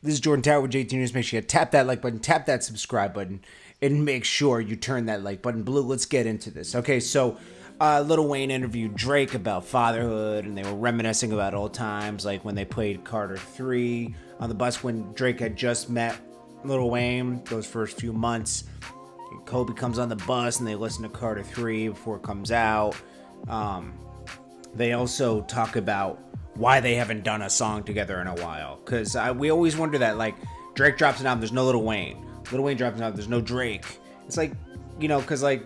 This is Jordan Tower with JT News. Make sure you tap that like button, tap that subscribe button, and make sure you turn that like button blue. Let's get into this. Okay, so Lil Wayne interviewed Drake about fatherhood, and they were reminiscing about old times, like when they played Carter 3 on the bus when Drake had just met Lil Wayne, those first few months. Kobe comes on the bus, and they listen to Carter 3 before it comes out. They also talk about why they haven't done a song together in a while. Because we always wonder that, like, Drake drops an album, there's no Lil Wayne. Lil Wayne drops an album, there's no Drake. It's like, you know, because, like,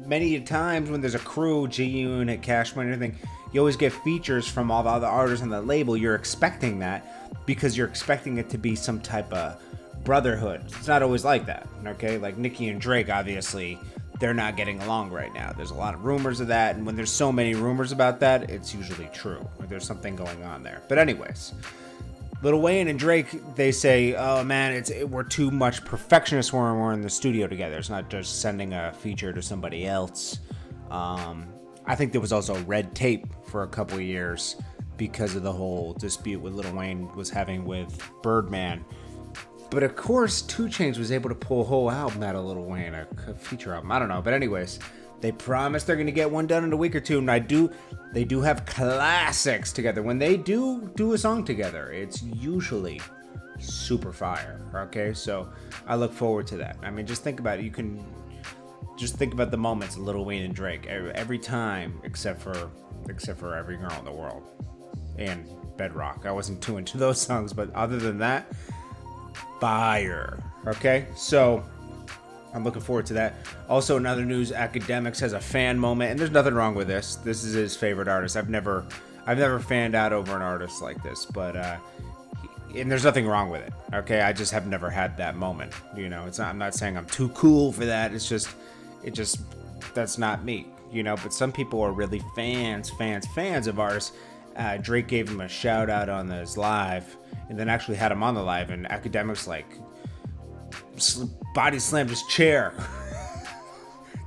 many times when there's a crew, G-Unit, Cash Money, and everything, you always get features from all the other artists on that label. You're expecting that because you're expecting it to be some type of brotherhood. It's not always like that, okay? Like, Nicki and Drake, obviously, they're not getting along right now. There's a lot of rumors of that, and when there's so many rumors about that, it's usually true, or there's something going on there. But anyways, Lil Wayne and Drake, they say, oh man, we're too much perfectionists when we're in the studio together. It's not just sending a feature to somebody else. I think there was also red tape for a couple of years because of the whole dispute what Lil Wayne was having with Birdman. But of course, 2 Chainz was able to pull a whole album out of Lil Wayne, a feature album. I don't know, but anyways, they promise they're gonna get one done in a week or two, and they do have classics together. When they do a song together, it's usually super fire. Okay, so I look forward to that. I mean, just think about it. You can just think about the moments of Lil Wayne and Drake every time, except for Every Girl in the World and Bedrock. I wasn't too into those songs, but other than that, fire. Okay, so I'm looking forward to that. Also, in other news, Academics has a fan moment, and there's nothing wrong with this. This is his favorite artist. I've never fanned out over an artist like this, but and there's nothing wrong with it. Okay, I just have never had that moment. You know, I'm not saying I'm too cool for that. It's just that's not me. You know, but some people are really fans of artists. Drake gave him a shout out on his live, and then actually had him on the live, and Academics like body slammed his chair.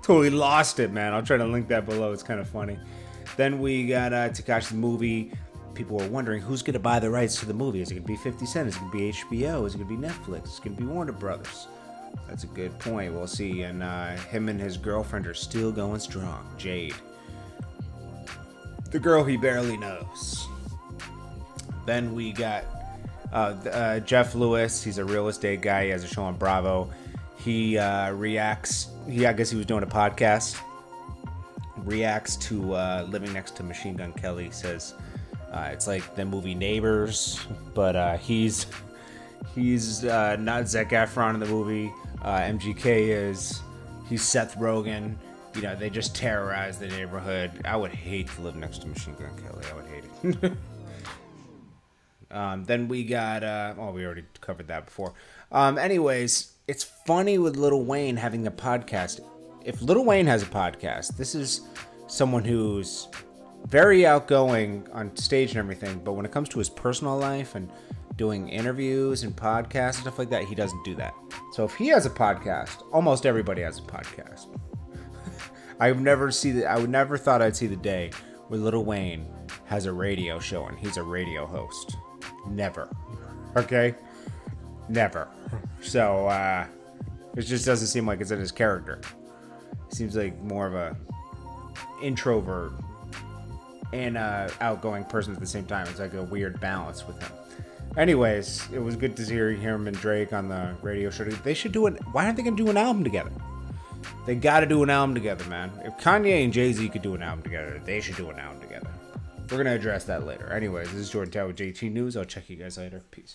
Totally lost it, man. I'll try to link that below. It's kind of funny. Then we got Tekashi's movie. People were wondering who's going to buy the rights to the movie. Is it going to be 50 Cent? Is it going to be HBO? Is it going to be Netflix? Is it going to be Warner Brothers? That's a good point. We'll see. And him and his girlfriend are still going strong. Jade, the girl he barely knows. Then we got Jeff Lewis. He's a real estate guy. He has a show on Bravo. He reacts. I guess he was doing a podcast. Reacts to living next to Machine Gun Kelly. Says it's like the movie Neighbors, but he's not Zac Efron in the movie. MGK is. He's Seth Rogen. You know, they just terrorize the neighborhood. I would hate to live next to Machine Gun Kelly. I would hate it. Then we got, we already covered that before. Anyways, it's funny with Lil Wayne having a podcast. If Lil Wayne has a podcast, this is someone who's very outgoing on stage and everything, but when it comes to his personal life and doing interviews and podcasts and stuff like that, he doesn't do that. So if he has a podcast, almost everybody has a podcast. I would never thought I'd see the day where Lil Wayne has a radio show and he's a radio host. Never. Okay? Never. So, it just doesn't seem like it's in his character. He seems like more of a introvert and outgoing person at the same time. It's like a weird balance with him. Anyways, it was good to hear him and Drake on the radio show. They should do it. Why aren't they going to do an album together? They got to do an album together, man. If Kanye and Jay-Z could do an album together, they should do an album together. We're going to address that later. Anyways, this is Jordan Tower with JT News. I'll check you guys later. Peace.